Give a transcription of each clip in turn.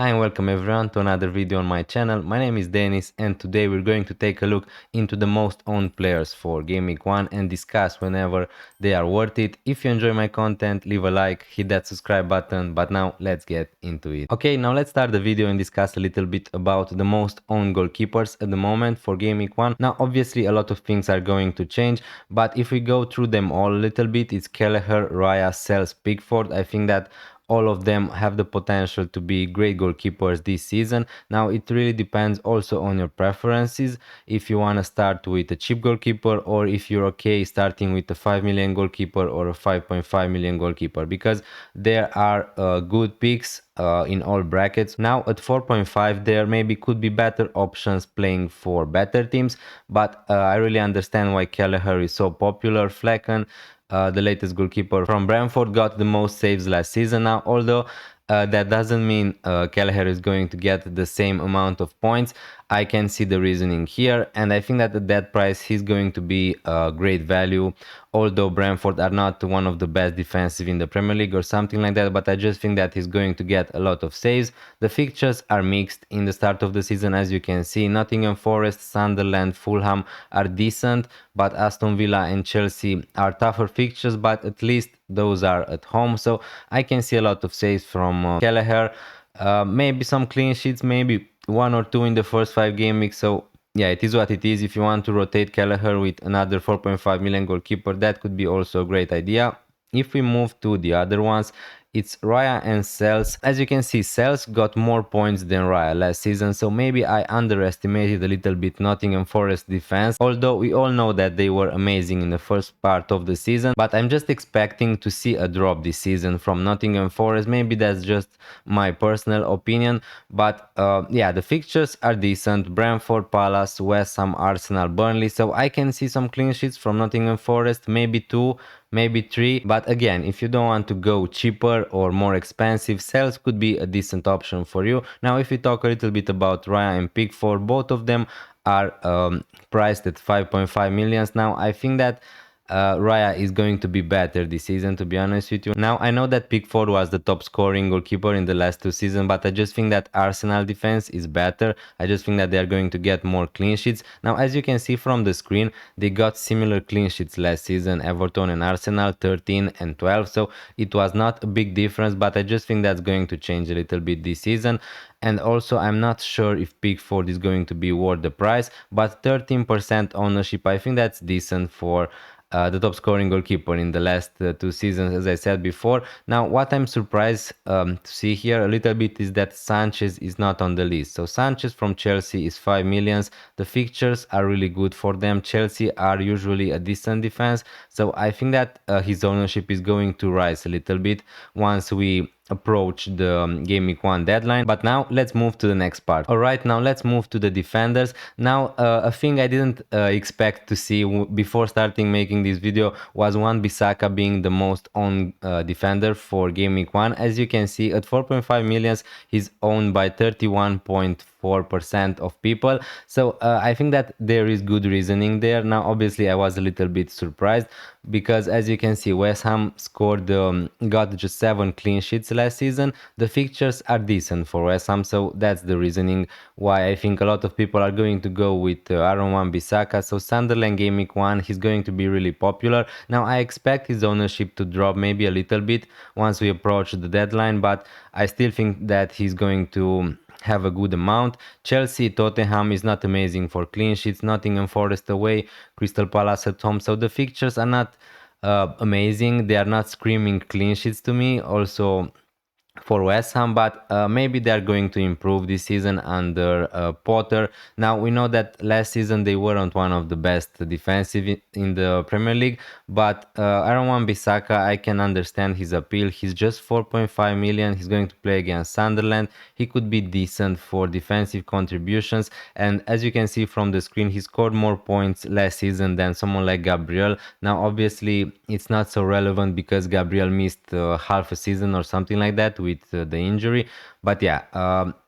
Hi and welcome everyone to another video on my channel. My name is Denis and today we're going to take a look into the most owned players for Game Week 1 and discuss whenever they are worth it. If you enjoy my content, leave a like, hit that subscribe button, but now let's get into it. Okay, now let's start the video and discuss a little bit about the most owned goalkeepers at the moment for Game Week 1. Now obviously a lot of things are going to change, but if we go through them all a little bit, it's Kelleher, Raya, Sells, Pickford. I think that all of them have the potential to be great goalkeepers this season. Now it really depends also on your preferences, if you want to start with a cheap goalkeeper or if you're okay starting with a 5 million goalkeeper or a 5.5 million goalkeeper, because there are good picks in all brackets. Now at 4.5 there maybe could be better options playing for better teams, but I really understand why Kelleher is so popular. Flecken, the latest goalkeeper from Brentford, got the most saves last season. Now, although that doesn't mean Kelleher is going to get the same amount of points, I can see the reasoning here, and I think that at that price he's going to be a great value. Although Brentford are not one of the best defensive in the Premier League or something like that, but I just think that he's going to get a lot of saves. The fixtures are mixed in the start of the season, as you can see. Nottingham Forest, Sunderland, Fulham are decent, but Aston Villa and Chelsea are tougher fixtures, but at least those are at home. So I can see a lot of saves from Kelleher. Maybe some clean sheets, maybe one or two in the first 5 game weeks. So yeah, it is what it is. If you want to rotate Kelleher with another 4.5 million goalkeeper, that could be also a great idea. If we move to the other ones, it's Raya and Sells. As you can see, Sells got more points than Raya last season, so maybe I underestimated a little bit Nottingham Forest defense, although we all know that they were amazing in the first part of the season, but I'm just expecting to see a drop this season from Nottingham Forest. Maybe that's just my personal opinion, but yeah, the fixtures are decent. Brentford, Palace, West Ham, Arsenal, Burnley, so I can see some clean sheets from Nottingham Forest, maybe two, maybe three. But again, if you don't want to go cheaper or more expensive, Sells could be a decent option for you. Now if we talk a little bit about Raya and Pickford, both of them are priced at 5.5 millions. Now I think that Raya is going to be better this season, to be honest with you. Now I know that Pickford was the top scoring goalkeeper in the last 2 seasons, but I just think that Arsenal defense is better. I just think that they are going to get more clean sheets. Now as you can see from the screen, they got similar clean sheets last season, Everton and Arsenal, 13 and 12, so it was not a big difference, but I just think that's going to change a little bit this season. And also I'm not sure if Pickford is going to be worth the price, but 13% ownership, I think that's decent for the top scoring goalkeeper in the last 2 seasons, as I said before. Now, what I'm surprised to see here a little bit is that Sanchez is not on the list. So Sanchez from Chelsea is 5 millions. The fixtures are really good for them. Chelsea are usually a decent defense. So I think that his ownership is going to rise a little bit once we approach the Game Week 1 deadline. But now let's move to the next part. All right, now let's move to the defenders. Now a thing I didn't expect to see before starting making this video was Wan-Bissaka being the most owned defender for Game Week 1. As you can see, at 4.5 millions he's owned by 31.4% of people, so I think that there is good reasoning there. Now obviously I was a little bit surprised because, as you can see, West Ham scored got just 7 clean sheets last season. The fixtures are decent for West Ham, so that's the reasoning why I think a lot of people are going to go with Aaron Wan-Bissaka. So Sunderland Game Week 1, he's going to be really popular. Now I expect his ownership to drop maybe a little bit once we approach the deadline, but I still think that he's going to have a good amount. Chelsea, Tottenham is not amazing for clean sheets. Nottingham Forest away, Crystal Palace at home. So the fixtures are not amazing. They are not screaming clean sheets to me. Also for West Ham, but maybe they're going to improve this season under Potter. Now we know that last season they weren't one of the best defensive in the Premier League, but Aaron Wan-Bissaka, I can understand his appeal. He's just 4.5 million. He's going to play against Sunderland. He could be decent for defensive contributions, and as you can see from the screen, he scored more points last season than someone like Gabriel. Now obviously it's not so relevant because Gabriel missed half a season or something like that with the injury. But yeah,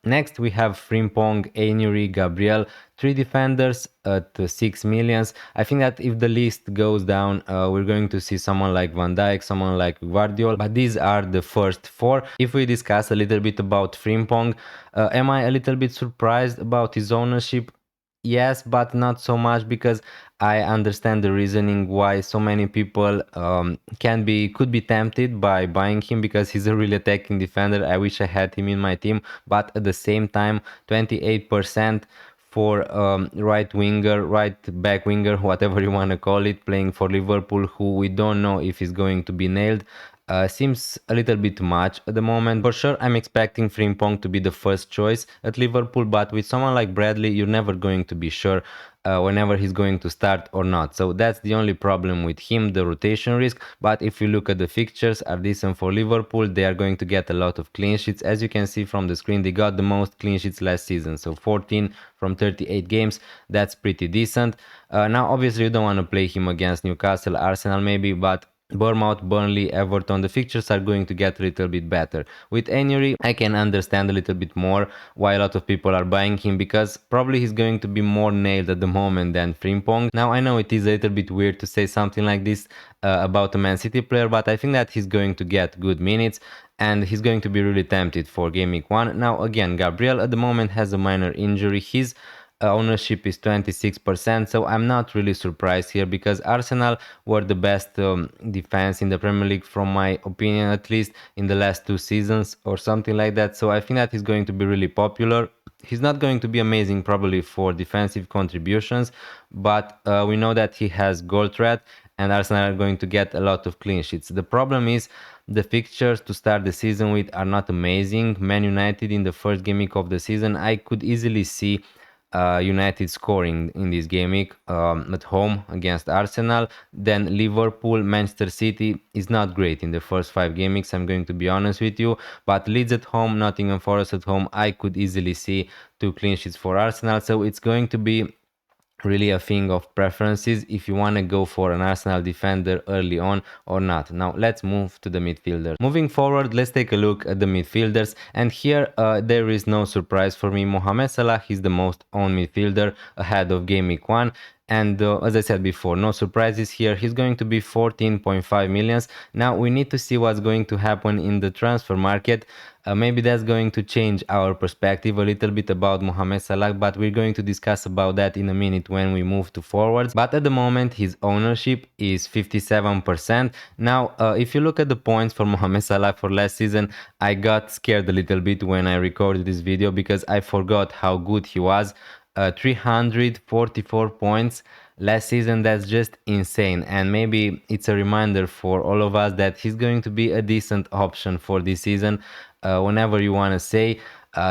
next we have Frimpong, Ainuri, Gabriel, three defenders at 6 millions. I think that if the list goes down, we're going to see someone like Van Dijk, someone like Guardiola, but these are the first four. If we discuss a little bit about Frimpong, am I a little bit surprised about his ownership? Yes, but not so much, because I understand the reasoning why so many people could be tempted by buying him, because he's a really attacking defender. I wish I had him in my team, but at the same time, 28% for right winger, right back winger, whatever you want to call it, playing for Liverpool, who we don't know if he's going to be nailed. Seems a little bit much at the moment. For sure, I'm expecting Frimpong to be the first choice at Liverpool, but with someone like Bradley, you're never going to be sure whenever he's going to start or not. So that's the only problem with him, the rotation risk. But if you look at the fixtures, are decent for Liverpool. They are going to get a lot of clean sheets. As you can see from the screen, they got the most clean sheets last season. So 14 from 38 games. That's pretty decent. Now, obviously, you don't want to play him against Newcastle, Arsenal maybe, but Bournemouth, Burnley, Everton, the fixtures are going to get a little bit better. With Enury, I can understand a little bit more why a lot of people are buying him, because probably he's going to be more nailed at the moment than Frimpong. Now, I know it is a little bit weird to say something like this about a Man City player, but I think that he's going to get good minutes and he's going to be really tempted for Game Week 1. Now, again, Gabriel at the moment has a minor injury. His ownership is 26%, so I'm not really surprised here, because Arsenal were the best defense in the Premier League, from my opinion, at least in the last 2 seasons or something like that. So I think that he's going to be really popular. He's not going to be amazing probably for defensive contributions, but we know that he has goal threat, and Arsenal are going to get a lot of clean sheets. The problem is the fixtures to start the season with are not amazing. Man United in the first game week of the season, I could easily see United scoring in this game week at home against Arsenal. Then Liverpool, Manchester City is not great in the first 5 game weeks, I'm going to be honest with you. But Leeds at home, Nottingham Forest at home, I could easily see 2 clean sheets for Arsenal. So it's going to be really a thing of preferences if you want to go for an Arsenal defender early on or not. Now let's move to the midfielders. Moving forward, let's take a look at the midfielders, and here there is no surprise for me. Mohamed Salah is the most owned midfielder ahead of Game Week 1. And as I said before, no surprises here. He's going to be 14.5 millions. Now we need to see what's going to happen in the transfer market. Maybe that's going to change our perspective a little bit about Mohamed Salah, but we're going to discuss about that in a minute when we move to forwards. But at the moment, his ownership is 57%. Now, if you look at the points for Mohamed Salah for last season, I got scared a little bit when I recorded this video, because I forgot how good he was. 344 points last season. That's just insane, and maybe it's a reminder for all of us that he's going to be a decent option for this season. Whenever you want to say,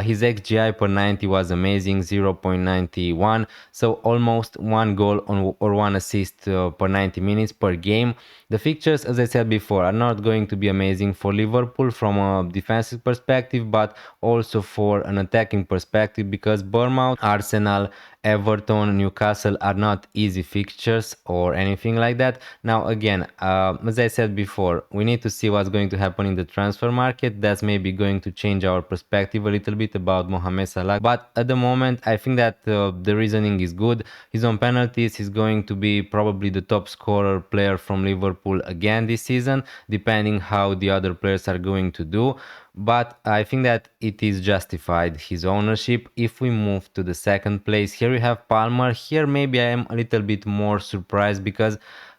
his XGI per 90 was amazing, 0.91, so almost 1 goal or 1 assist per 90 minutes per game. The fixtures, as I said before, are not going to be amazing for Liverpool from a defensive perspective, but also for an attacking perspective, because Bournemouth, Arsenal, Everton, Newcastle are not easy fixtures or anything like that. Now again, as I said before, we need to see what's going to happen in the transfer market. That's maybe going to change our perspective a little bit about Mohamed Salah. But at the moment, I think that the reasoning is good. He's on penalties. He's going to be probably the top scorer player from Liverpool again this season, depending how the other players are going to do. But I think that it is justified, his ownership. If we move to the second place, here we have Palmer. Here maybe I am a little bit more surprised, because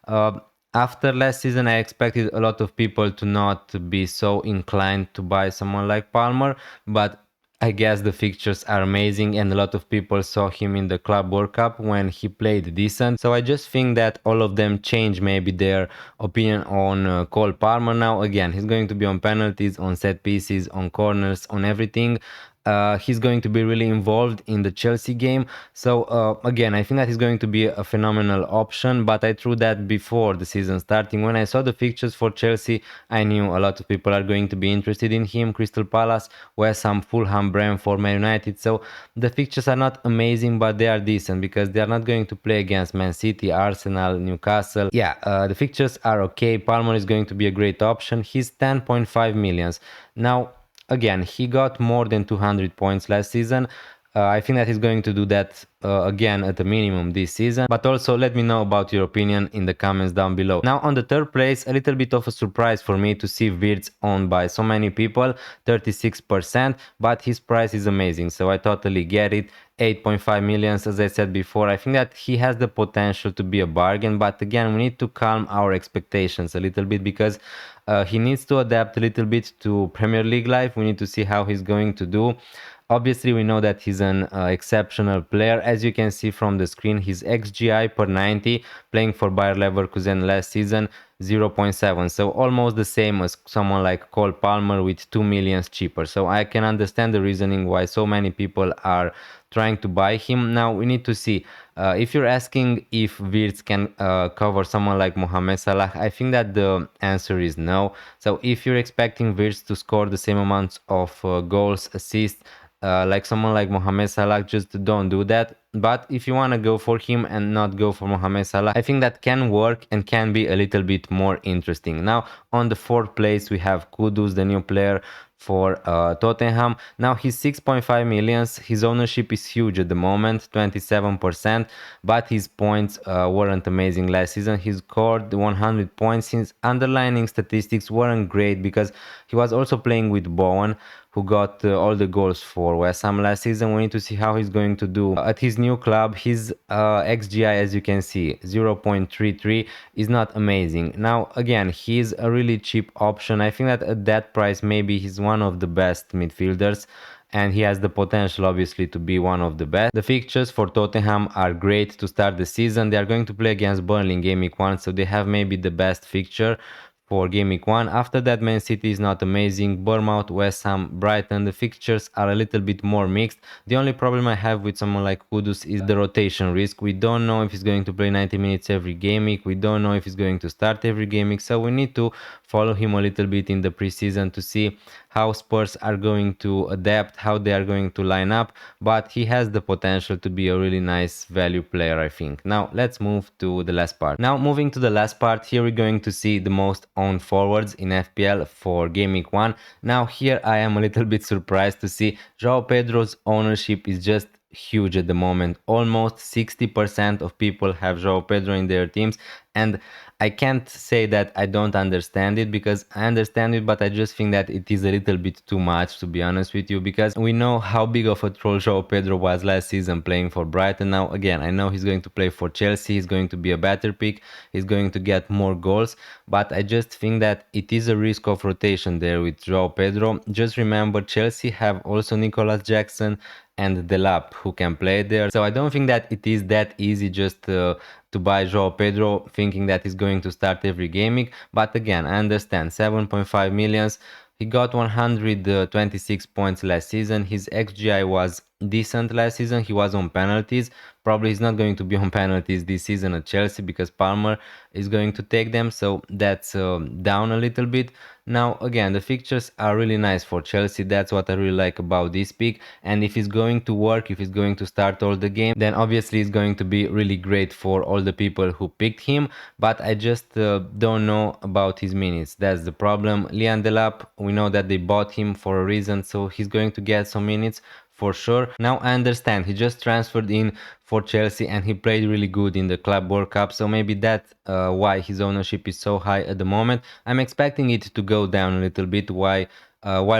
after last season I expected a lot of people to not be so inclined to buy someone like Palmer, but I guess the fixtures are amazing, and a lot of people saw him in the Club World Cup when he played decent. So I just think that all of them change maybe their opinion on Cole Palmer. Now again, he's going to be on penalties, on set pieces, on corners, on everything. He's going to be really involved in the Chelsea game. So again, I think that he's going to be a phenomenal option, but I threw that before the season starting. When I saw the fixtures for Chelsea, I knew a lot of people are going to be interested in him. Crystal Palace, West Ham, Fulham, Brentford, Man United. So the fixtures are not amazing, but they are decent, because they are not going to play against Man City, Arsenal, Newcastle. Yeah, the fixtures are okay. Palmer is going to be a great option. He's 10.5 millions. Now, again, he got more than 200 points last season. I think that he's going to do that again at a minimum this season. But also let me know about your opinion in the comments down below. Now on the third place, a little bit of a surprise for me to see Wirtz owned by so many people, 36%, but his price is amazing. So I totally get it. 8.5 millions, as I said before. I think that he has the potential to be a bargain, but again, we need to calm our expectations a little bit because he needs to adapt a little bit to Premier League life. We need to see how he's going to do. Obviously, we know that he's an exceptional player. As you can see from the screen, his XGI per 90 playing for Bayer Leverkusen last season, 0.7. So almost the same as someone like Cole Palmer with 2 millions cheaper. So I can understand the reasoning why so many people are trying to buy him. Now we need to see. If you're asking if Wirtz can cover someone like Mohamed Salah, I think that the answer is no. So if you're expecting Wirtz to score the same amounts of goals, assists, like someone like Mohamed Salah, just don't do that. But if you want to go for him and not go for Mohamed Salah, I think that can work and can be a little bit more interesting. Now on the fourth place we have Kudus, the new player for Tottenham. Now he's 6.5 millions. His ownership is huge at the moment, 27%, but his points weren't amazing last season. He scored 100 points. His underlying statistics weren't great because he was also playing with Bowen, who got all the goals for West Ham last season. We need to see how he's going to do at his new club. His XGI, as you can see, 0.33 is not amazing. Now, again, he's a really cheap option. I think that at that price, maybe he's one of the best midfielders, and he has the potential obviously to be one of the best. The fixtures for Tottenham are great to start the season. They are going to play against Burnley in game week 1, so they have maybe the best fixture for game week 1. After that, Man City is not amazing. Bournemouth, West Ham, Brighton, the fixtures are a little bit more mixed. The only problem I have with someone like Kudus is the rotation risk. We don't know if he's going to play 90 minutes every game week. We don't know if he's going to start every game week. So we need to follow him a little bit in the preseason to see how Spurs are going to adapt, how they are going to line up. But he has the potential to be a really nice value player, I think. Now let's move to the last part. Now moving to the last part, here we're going to see the most owned forwards in FPL for game week 1. Now here I am a little bit surprised to see João Pedro's ownership is just huge at the moment. Almost 60% of people have João Pedro in their teams, and I can't say that I don't understand it, because I understand it, but I just think that it is a little bit too much, to be honest with you, because we know how big of a troll João Pedro was last season playing for Brighton. Now again, I know he's going to play for Chelsea, he's going to be a better pick, he's going to get more goals, but I just think that it is a risk of rotation there with João Pedro. Just remember, Chelsea have also Nicolas Jackson and Delap who can play there. So I don't think that it is that easy just to buy João Pedro thinking that he's going to start every game week. But again, I understand, 7.5 millions. He got 126 points last season. His XGI was decent last season. He was on penalties. Probably he's not going to be on penalties this season at Chelsea because Palmer is going to take them. So that's down a little bit. Now, again, the fixtures are really nice for Chelsea. That's what I really like about this pick. And if it's going to work, if he's going to start all the game, then obviously it's going to be really great for all the people who picked him. But I just don't know about his minutes. That's the problem. Lian Delap, we know that they bought him for a reason, so he's going to get some minutes for sure. Now I understand he just transferred in for Chelsea and he played really good in the Club World Cup, so maybe that's why his ownership is so high at the moment. I'm expecting it to go down a little bit while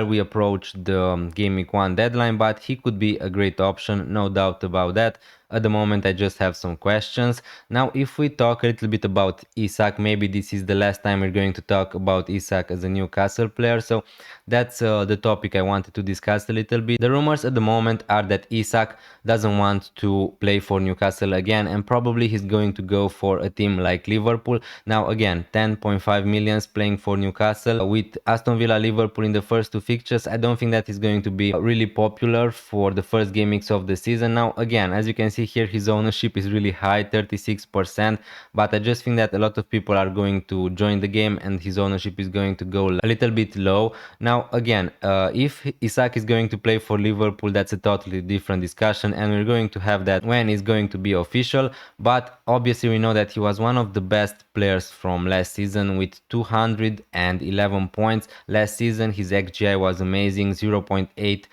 we approach the game week 1 deadline, but he could be a great option, no doubt about that. At the moment I just have some questions. Now if we talk a little bit about Isak, maybe this is the last time we're going to talk about Isak as a Newcastle player, so that's the topic I wanted to discuss a little bit. The rumors at the moment are that Isak doesn't want to play for Newcastle again, and probably he's going to go for a team like Liverpool. Now again, 10.5 millions playing for Newcastle with Aston Villa, Liverpool in the first two fixtures. I don't think that is going to be really popular for the first game weeks of the season. Now again, as you can see, see here, his ownership is really high, 36%, but I just think that a lot of people are going to join the game and his ownership is going to go a little bit low. Now again, if Isak is going to play for Liverpool, that's a totally different discussion, and we're going to have that when it's going to be official. But obviously we know that he was one of the best players from last season with 211 points. Last season his XGI was amazing, 0.8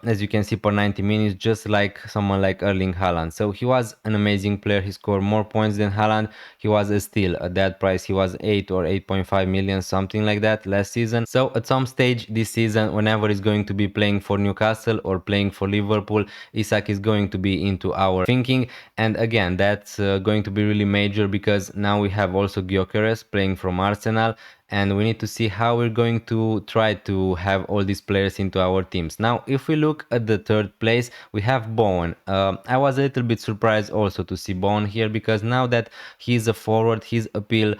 as you can see per 90 minutes, just like someone like Erling Haaland. So he was an amazing player. He scored more points than Haaland. He was still at that price. He was 8 or 8.5 million, something like that last season. So at some stage this season, whenever he's going to be playing for Newcastle or playing for Liverpool, Isak is going to be into our thinking. And again, that's going to be really major, because now we have also Gyökeres playing from Arsenal, and we need to see how we're going to try to have all these players into our teams. Now, if we look at the third place, we have Bowen. I was a little bit surprised also to see Bowen here, because now that he's a forward, his appeal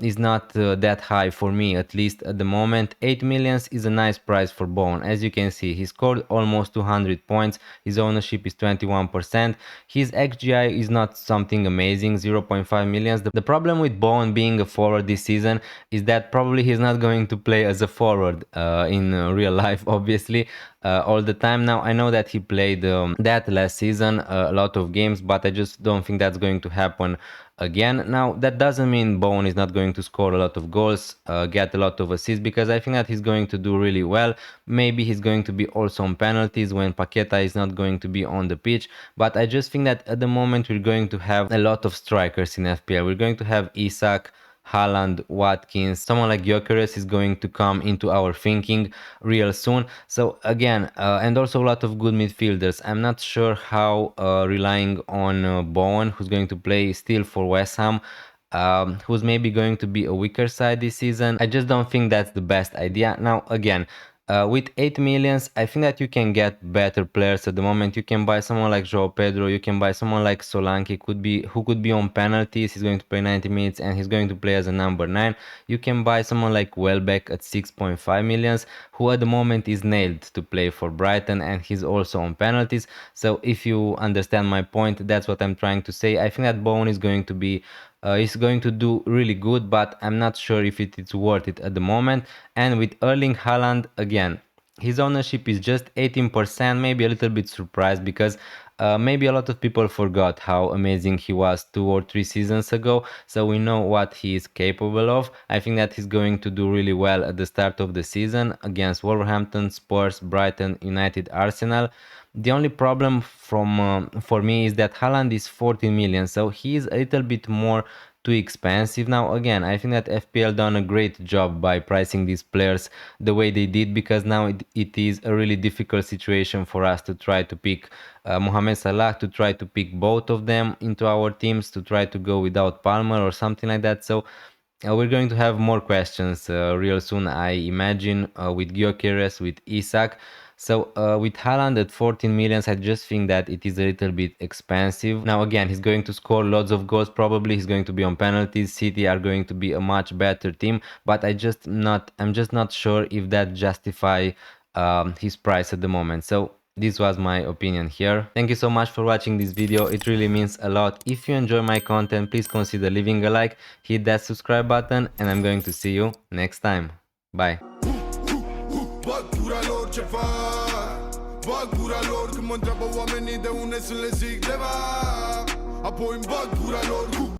is not that high for me, at least at the moment. 8 millions is a nice price for Bowen. As you can see, he scored almost 200 points. His ownership is 21%. His XGI is not something amazing, 0.5 millions. The problem with Bowen being a forward this season is that probably he's not going to play as a forward in real life, obviously, all the time. Now, I know that he played that last season, a lot of games, but I just don't think that's going to happen again. Now, that doesn't mean Bowen is not going to score a lot of goals, get a lot of assists, because I think that he's going to do really well. Maybe he's going to be also on penalties when Paqueta is not going to be on the pitch, but I just think that at the moment we're going to have a lot of strikers in FPL. We're going to have Isak, Haaland, Watkins, someone like Gyökeres is going to come into our thinking real soon. So again, and also a lot of good midfielders. I'm not sure how relying on Bowen, who's going to play still for West Ham, who's maybe going to be a weaker side this season. I just don't think that's the best idea. Now again, with 8 millions, I think that you can get better players at the moment. You can buy someone like João Pedro, you can buy someone like Solanke, who could be on penalties. He's going to play 90 minutes and he's going to play as a number 9. You can buy someone like Welbeck at 6.5 millions, who at the moment is nailed to play for Brighton and he's also on penalties. So if you understand my point, that's what I'm trying to say. I think that Bowen is going to be is going to do really good, but I'm not sure if it is worth it at the moment. And with Erling Haaland, again, his ownership is just 18%, maybe a little bit surprised, because maybe a lot of people forgot how amazing he was 2 or 3 seasons ago, so we know what he is capable of. I think that he's going to do really well at the start of the season against Wolverhampton, Spurs, Brighton, United, Arsenal. The only problem for me is that Haaland is 14 million, so he is a little bit more too expensive. Now again, I think that FPL done a great job by pricing these players the way they did, because now it is a really difficult situation for us to try to pick Mohamed Salah, to try to pick both of them into our teams, to try to go without Palmer or something like that. So we're going to have more questions real soon, I imagine, with Gyökeres, with Isak. So with Haaland at 14 millions, I just think that it is a little bit expensive. Now again, he's going to score lots of goals, probably he's going to be on penalties. City are going to be a much better team, but I'm just not sure if that justify his price at the moment. So this was my opinion here. Thank you so much for watching this video. It really means a lot. If you enjoy my content, please consider leaving a like, hit that subscribe button, and I'm going to see you next time. Bye. Bag gura lor, când mă întreabă oamenii de unde sunt le zic de va. Apoi îmi bag gura lor.